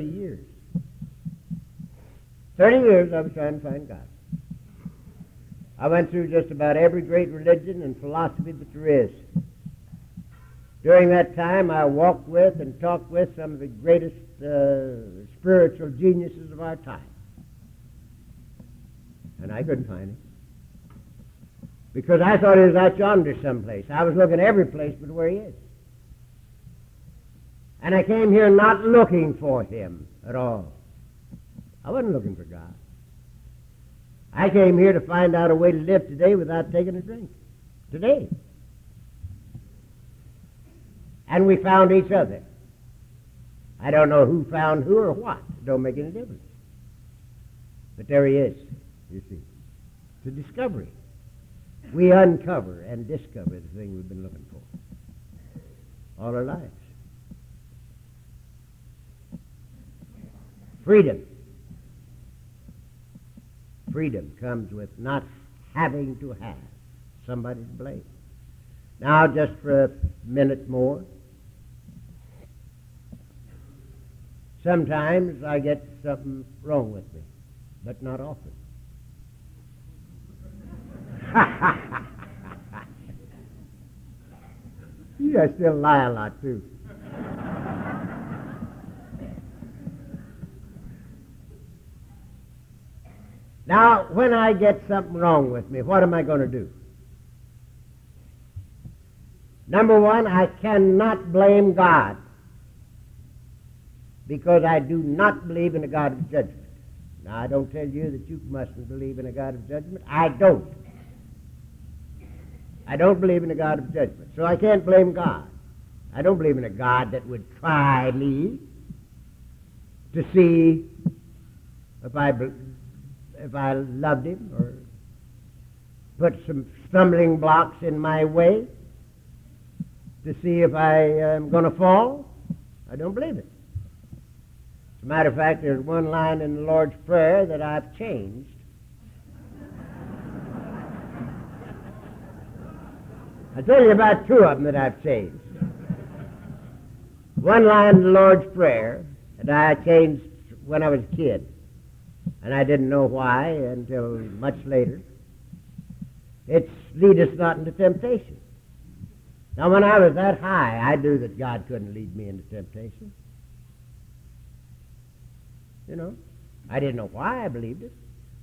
years. 30 years I was trying to find God. I went through just about every great religion and philosophy that there is. During that time, I walked with and talked with some of the greatest spiritual geniuses of our time. And I couldn't find him. Because I thought he was out yonder someplace. I was looking every place but where he is. And I came here not looking for him at all. I wasn't looking for God. I came here to find out a way to live today without taking a drink. Today. And we found each other. I don't know who found who or what. It don't make any difference. But there he is, you see. It's a discovery. We uncover and discover the thing we've been looking for all our lives. Freedom. Freedom comes with not having to have somebody to blame. Now, just for a minute more. Sometimes I get something wrong with me, but not often. Yeah, I still lie a lot, too. Now, when I get something wrong with me, what am I going to do? Number one, I cannot blame God because I do not believe in a God of judgment. Now, I don't tell you that you mustn't believe in a God of judgment. I don't. I don't believe in a God of judgment, so I can't blame God. I don't believe in a God that would try me to see if I loved him or put some stumbling blocks in my way to see if I am going to fall, I don't believe it. As a matter of fact, there's one line in the Lord's Prayer that I've changed. I'll tell you about two of them that I've changed. One line in the Lord's Prayer that I changed when I was a kid, and I didn't know why until much later. It's, lead us not into temptation. Now, when I was that high, I knew that God couldn't lead me into temptation. You know, I didn't know why I believed it,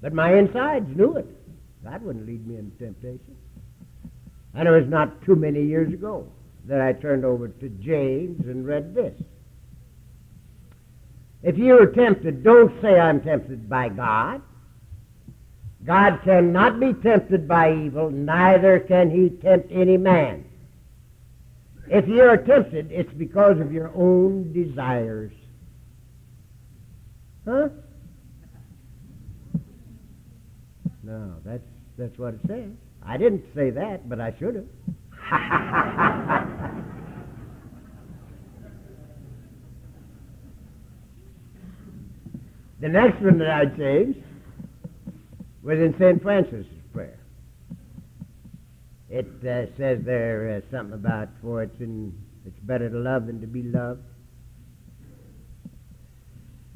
but my insides knew it. God wouldn't lead me into temptation. And it was not too many years ago that I turned over to James and read this. If you are tempted, don't say I'm tempted by God. God cannot be tempted by evil, neither can he tempt any man. If you are tempted, it's because of your own desires. Huh? No, that's what it says. I didn't say that, but I should have. The next one that I changed was in St. Francis' prayer. It says there something about, for it's better to love than to be loved.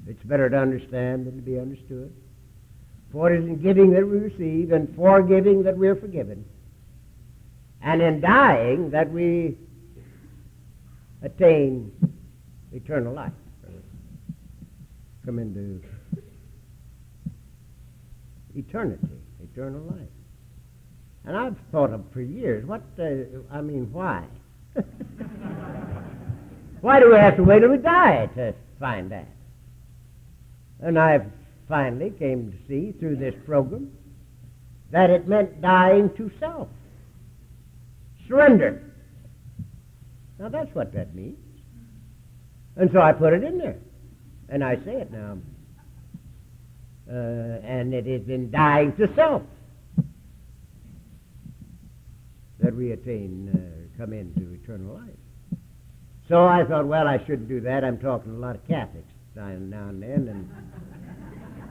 It's better to understand than to be understood. For it is in giving that we receive, and forgiving that we are forgiven, and in dying that we attain eternal life. Come into eternity, eternal life. And I've thought of for years, why? Why do we have to wait till we die to find that? And I finally came to see through this program that it meant dying to self. Surrender. Now that's what that means. And so I put it in there. And I say it now. And it is in dying to self that we come into eternal life. So I thought, well, I shouldn't do that. I'm talking to a lot of Catholics now and then, and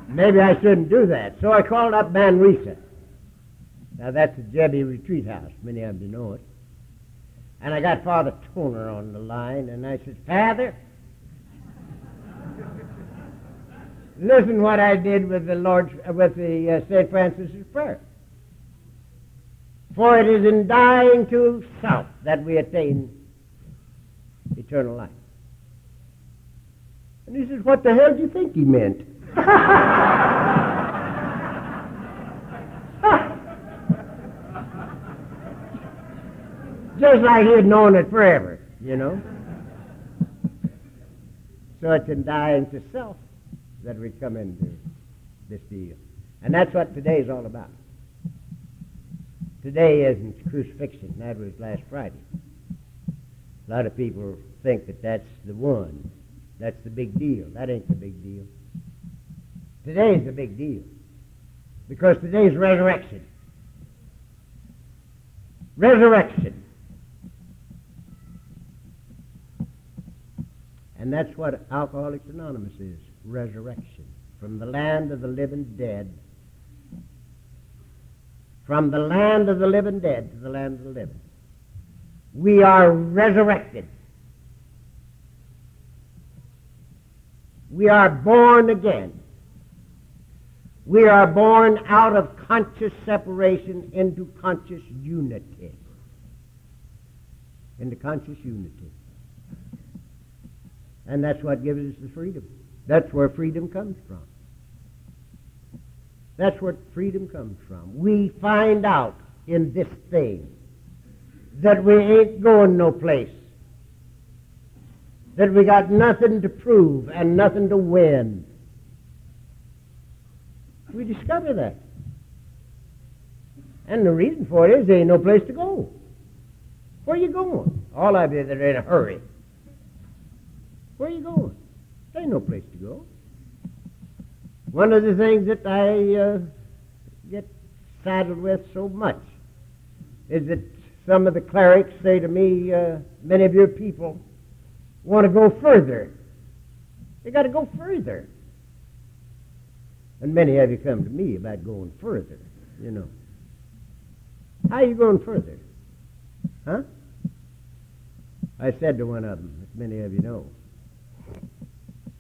maybe I shouldn't do that. So I called up Manresa. Now that's the Jebby Retreat House. Many of you know it. And I got Father Toner on the line, and I said, Father, listen what I did with the St. Francis' prayer. For it is in dying to self that we attain eternal life. And he says, what the hell do you think he meant? Just like he had known it forever, you know. So it's in dying to self that we come into this deal. And that's what today is all about. Today isn't crucifixion. That was last Friday. A lot of people think that that's the one. That's the big deal. That ain't the big deal. Today's the big deal. Because today's resurrection. Resurrection. And that's what Alcoholics Anonymous is. Resurrection. From the land of the living dead. From the land of the living dead to the land of the living. We are resurrected. We are born again. We are born out of conscious separation into conscious unity. Into conscious unity. And that's what gives us the freedom. That's where freedom comes from. That's where freedom comes from. We find out in this thing that we ain't going no place. That we got nothing to prove and nothing to win. We discover that. And the reason for it is there ain't no place to go. Where are you going? All of you that are in a hurry. Where are you going? There ain't no place to go. One of the things that I get saddled with so much is that some of the clerics say to me, many of your people want to go further. They got to go further. And many of you come to me about going further, you know. How are you going further? Huh? I said to one of them, as many of you know,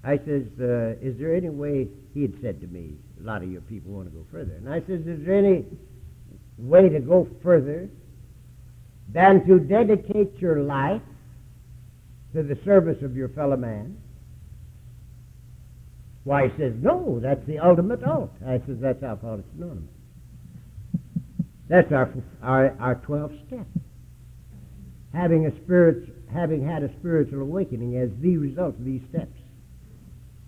I says, is there any way, he had said to me, a lot of your people want to go further. And I says, is there any way to go further than to dedicate your life to the service of your fellow man? Why, he says, no, that's the ultimate alt. I says, that's Alcoholics Anonymous. That's our 12 steps. Having had a spiritual awakening as the result of these steps.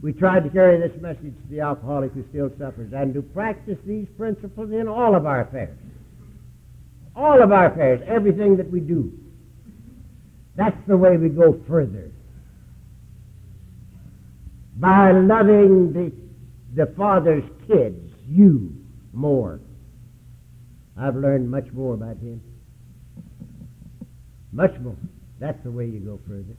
We tried to carry this message to the alcoholic who still suffers and to practice these principles in all of our affairs. All of our affairs, everything that we do. That's the way we go further. By loving the Father's kids, you, more. I've learned much more about him. Much more. That's the way you go further.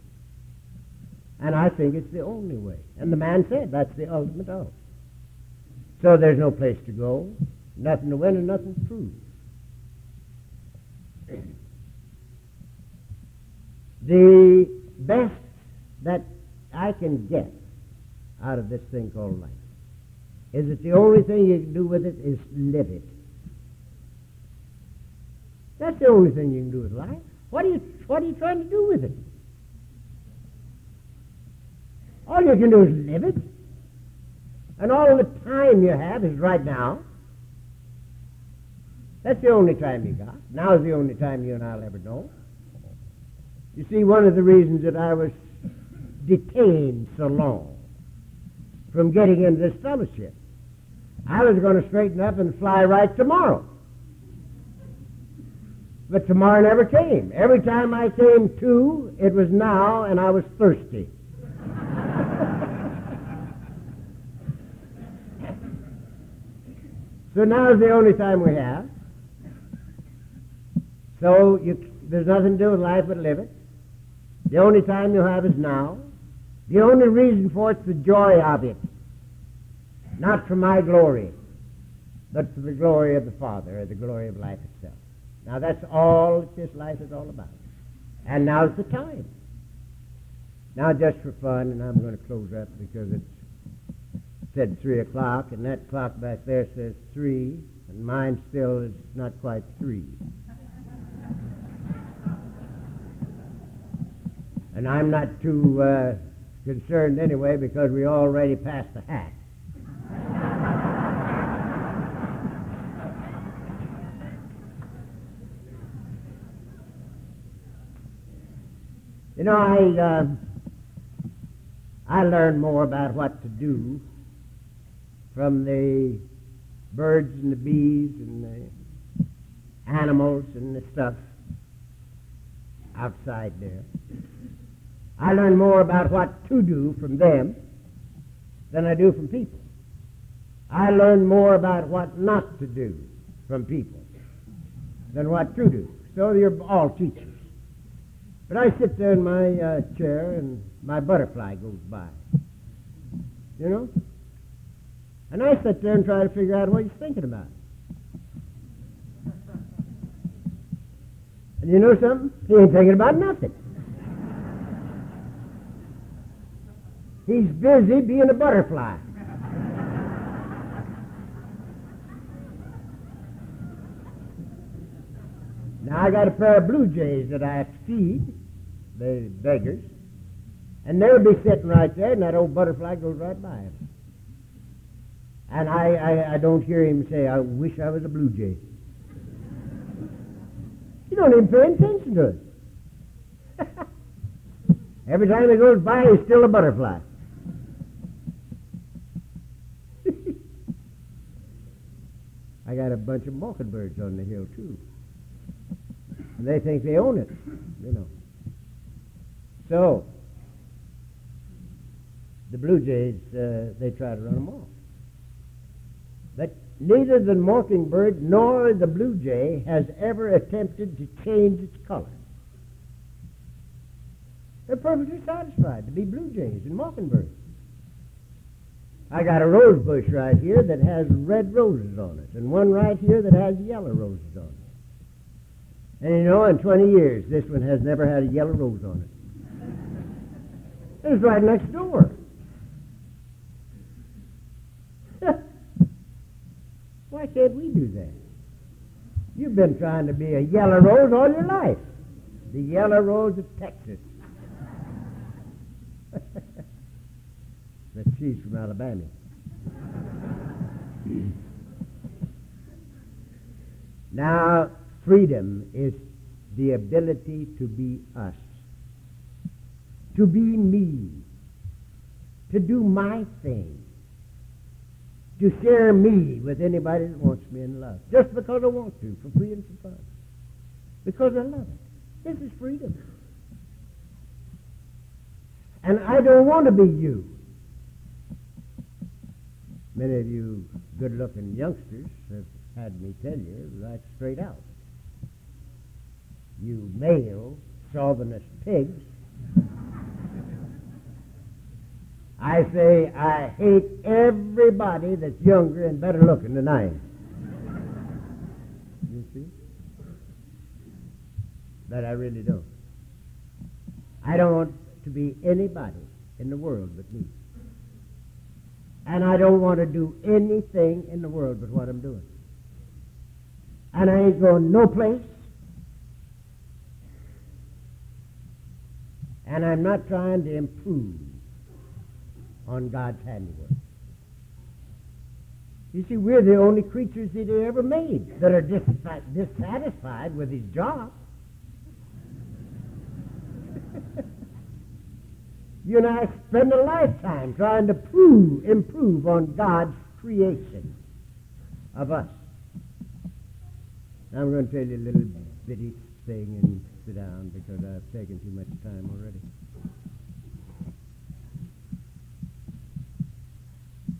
And I think it's the only way. And the man said that's the ultimate out. So there's no place to go, nothing to win and nothing to prove. The best that I can get out of this thing called life is that the only thing you can do with it is live it. That's the only thing you can do with life. What are you trying to do with it? All you can do is live it. And all the time you have is right now. That's the only time you got. Now is the only time you and I'll ever know. You see, one of the reasons that I was detained so long from getting into this fellowship, I was going to straighten up and fly right tomorrow. But tomorrow never came. Every time I came to, it was now, and I was thirsty. So now is the only time we have. So there's nothing to do with life but live it. The only time you have is now. The only reason for it's the joy of it. Not for my glory, but for the glory of the Father, or the glory of life itself. Now that's all that this life is all about. And now's the time. Now just for fun, and I'm going to close up because it's said 3 o'clock, and that clock back there says 3, and mine still is not quite 3. And I'm not too concerned anyway because we already passed the hat. You know, I learned more about what to do from the birds and the bees and the animals and the stuff outside there. I learned more about what to do from them than I do from people. I learned more about what not to do from people than what to do. So you're all teachers. But I sit there in my chair and my butterfly goes by. You know? And I sit there and try to figure out what he's thinking about. And you know something? He ain't thinking about nothing. He's busy being a butterfly. Now I got a pair of blue jays that I have to feed, the beggars, and they'll be sitting right there, and that old butterfly goes right by him. And I don't hear him say, I wish I was a blue jay. You don't even pay attention to it. Every time he goes by, he's still a butterfly. I got a bunch of mockingbirds on the hill, too. And they think they own it, you know. So, the blue jays, they try to run them off. that neither the mockingbird nor the blue jay has ever attempted to change its color. They're perfectly satisfied to be blue jays and mockingbirds. I got a rose bush right here that has red roses on it, and one right here that has yellow roses on it. And you know, in 20 years, this one has never had a yellow rose on it. It's right next door. Why can't we do that? You've been trying to be a yellow rose all your life. The yellow rose of Texas. But she's from Alabama. Now, freedom is the ability to be us, to be me, to do my thing, to share me with anybody that wants me in love, just because I want to, for free and for fun, because I love it. This is freedom. And I don't want to be you. Many of you good-looking youngsters have had me tell you right straight out. You male, chauvinist pigs. I say I hate everybody that's younger and better looking than I am. You see? But I really don't. I don't want to be anybody in the world but me. And I don't want to do anything in the world but what I'm doing. And I ain't going no place. And I'm not trying to improve on God's handiwork. You see, we're the only creatures that He ever made that are dissatisfied with His job. You and I spend a lifetime trying to improve on God's creation of us. Now I'm going to tell you a little bitty thing and sit down because I've taken too much time already.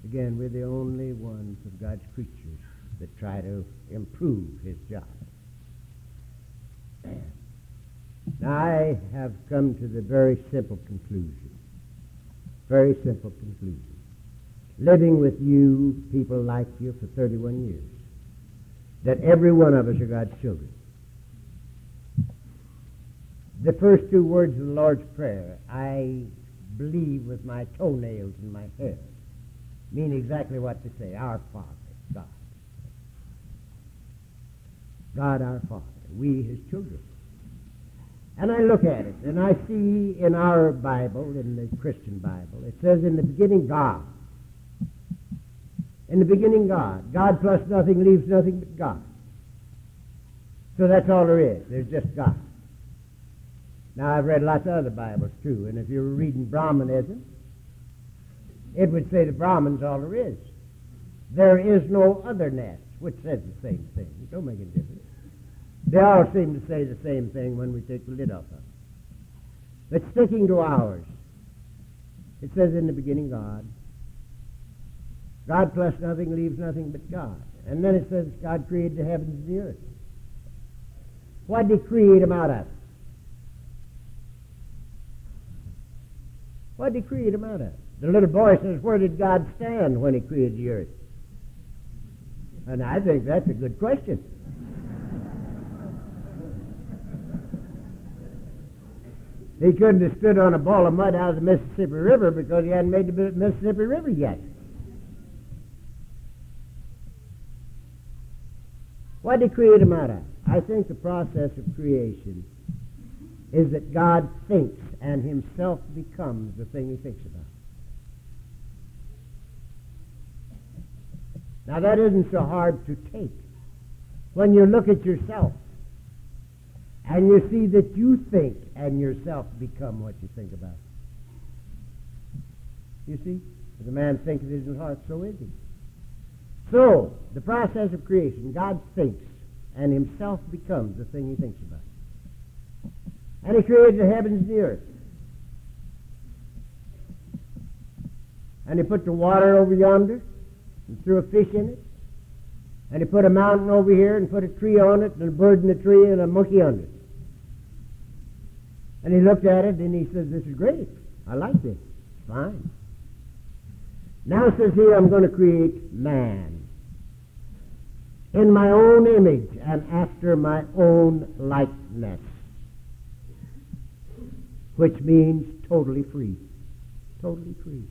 Again, we're the only ones of God's creatures that try to improve His job. Now, I have come to the very simple conclusion. Very simple conclusion. Living with you, people like you, for 31 years, that every one of us are God's children. The first two words of the Lord's Prayer, I believe with my toenails and my hair, mean exactly what to say. Our Father, God. God our Father, we His children. And I look at it, and I see in our Bible, in the Christian Bible, it says, in the beginning, God. In the beginning, God. God plus nothing leaves nothing but God. So that's all there is. There's just God. Now, I've read lots of other Bibles, too, and if you were reading Brahmanism, it would say the Brahman's all there is. There is no otherness, which says the same thing. It don't make a difference. They all seem to say the same thing when we take the lid off of them. But sticking to ours, it says in the beginning God. God plus nothing leaves nothing but God. And then it says God created the heavens and the earth. What did He create them out of? What did He create them out of? The little boy says, where did God stand when He created the earth? And I think that's a good question. He couldn't have stood on a ball of mud out of the Mississippi River because He hadn't made the Mississippi River yet. What did He create him out of? I think the process of creation is that God thinks and Himself becomes the thing He thinks about. Now that isn't so hard to take. When you look at yourself and you see that you think and yourself become what you think about. You see? As a man thinketh in his heart, so is he. So, the process of creation, God thinks and Himself becomes the thing He thinks about. And He created the heavens and the earth. And He put the water over yonder and threw a fish in it And he put a mountain over here and put a tree on it and a bird in the tree and a monkey under it. And he looked at it and he says, this is great. I like this. It's fine. Now, says he, I'm going to create man in my own image and after my own likeness, which means totally free. Totally free.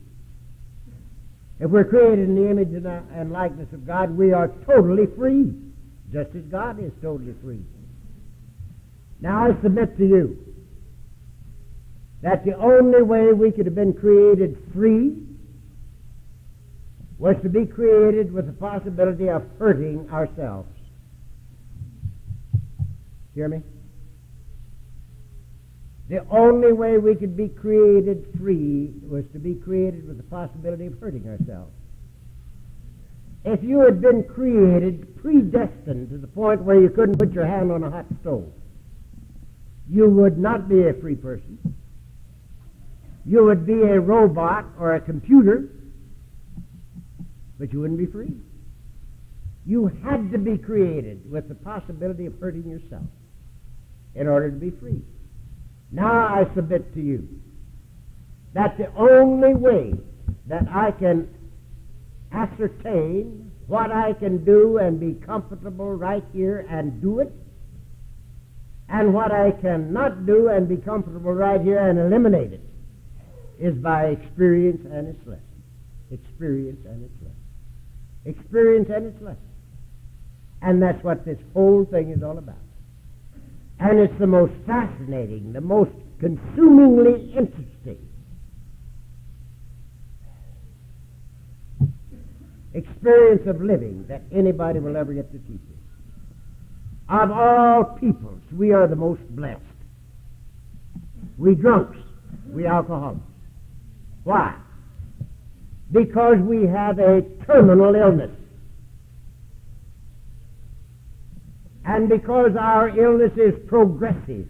If we're created in the image and likeness of God, we are totally free, just as God is totally free. Now I submit to you that the only way we could have been created free was to be created with the possibility of hurting ourselves. Hear me? The only way we could be created free was to be created with the possibility of hurting ourselves. If you had been created predestined to the point where you couldn't put your hand on a hot stove, you would not be a free person. You would be a robot or a computer, but you wouldn't be free. You had to be created with the possibility of hurting yourself in order to be free. Now I submit to you that the only way that I can ascertain what I can do and be comfortable right here and do it, and what I cannot do and be comfortable right here and eliminate it, is by experience and its lesson. Experience and its lesson. Experience and its lesson. And that's what this whole thing is all about. And it's the most fascinating, the most consumingly interesting experience of living that anybody will ever get to teach us. Of all peoples, we are the most blessed. We drunks, we alcoholics. Why? Because we have a terminal illness. And because our illness is progressive,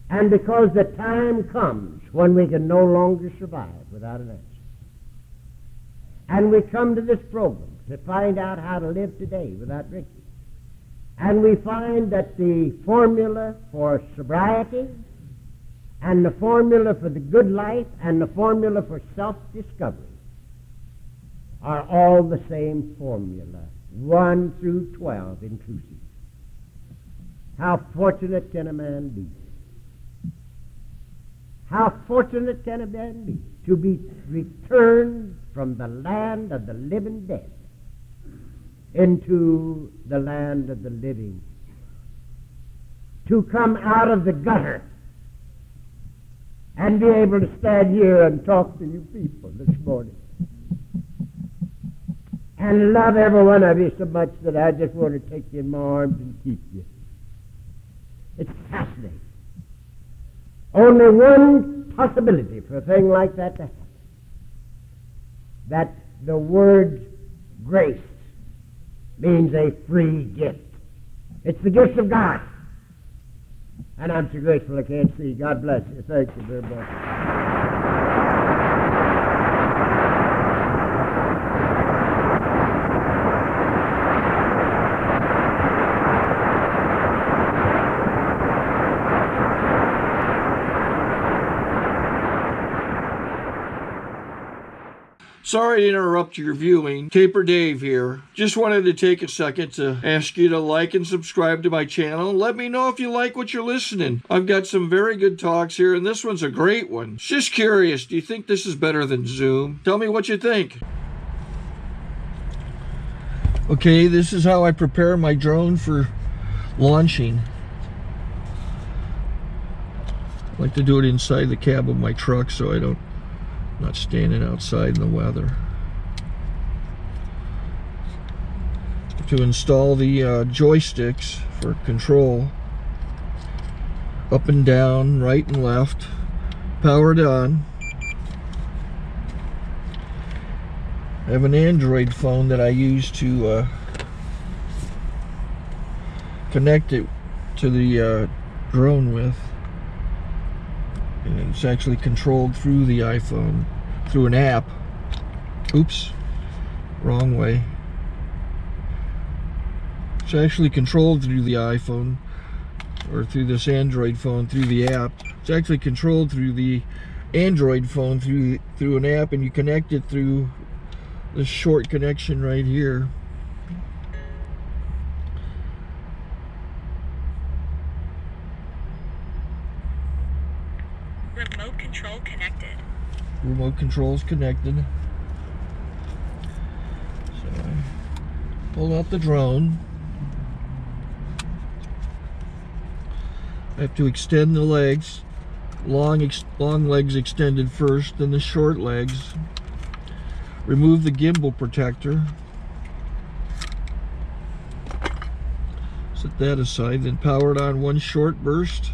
and because the time comes when we can no longer survive without an answer. And we come to this program to find out how to live today without drinking. And we find that the formula for sobriety and the formula for the good life and the formula for self-discovery are all the same formula. 1 through 12 inclusive. How fortunate can a man be? How fortunate can a man be to be returned from the land of the living dead into the land of the living. To come out of the gutter and be able to stand here and talk to you people this morning. And love every one of you so much that I just want to take you in my arms and keep you. It's fascinating. Only one possibility for a thing like that to happen. That the word grace means a free gift. It's the gift of God. And I'm so grateful I can't see. God bless you. Thank you very much. Sorry to interrupt your viewing. Taper Dave here. Just wanted to take a second to ask you to like and subscribe to my channel. And let me know if you like what you're listening. I've got some very good talks here, and this one's a great one. Just curious, do you think this is better than Zoom? Tell me what you think. Okay, this is how I prepare my drone for launching. I like to do it inside the cab of my truck so I'm not standing outside in the weather. To install the joysticks for control, up and down, right and left, powered on. I have an Android phone that I use to connect it to the drone with. And it's actually controlled through the iPhone, through an app. Oops, wrong way. It's actually controlled through the iPhone, or through this Android phone, through the app. It's actually controlled through the Android phone through an app, and you connect it through this short connection right here. Remote control connected. Remote control's connected. So I pull out the drone. I have to extend the legs. Long legs extended first, then the short legs. Remove the gimbal protector. Set that aside, then power it on one short burst,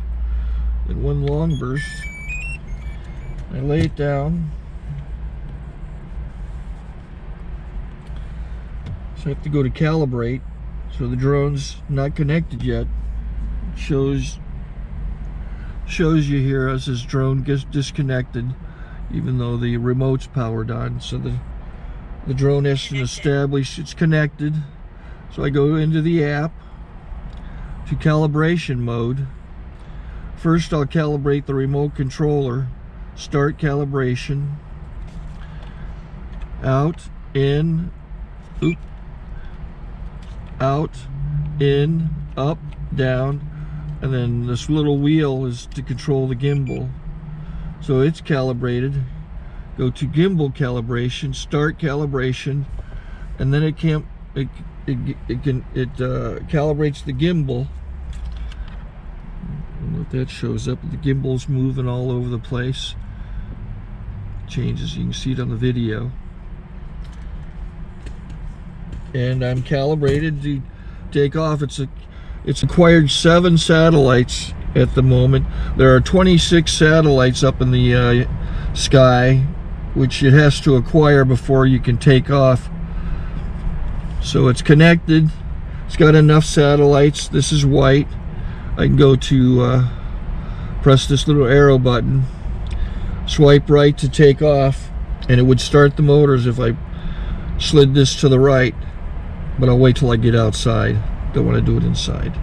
then one long burst. I lay it down. So I have to go to calibrate. So the drone's not connected yet. It shows you here as this drone gets disconnected, even though the remote's powered on. So the drone has to establish it's connected. So I go into the app to calibration mode. First I'll calibrate the remote controller. Start calibration. Out, in, out, in, up, down, and then this little wheel is to control the gimbal. So it's calibrated. Go to gimbal calibration, start calibration, and then it calibrates the gimbal. I don't know if that shows up. The gimbal's moving all over the place. Changes, you can see it on the video. And I'm calibrated to take off. It's acquired 7 satellites at the moment. There are 26 satellites up in the sky, which it has to acquire before you can take off. So it's connected. It's got enough satellites. This is white. I can go to press this little arrow button, swipe right to take off, and it would start the motors if I slid this to the right. But I'll wait till I get outside. Don't want to do it inside.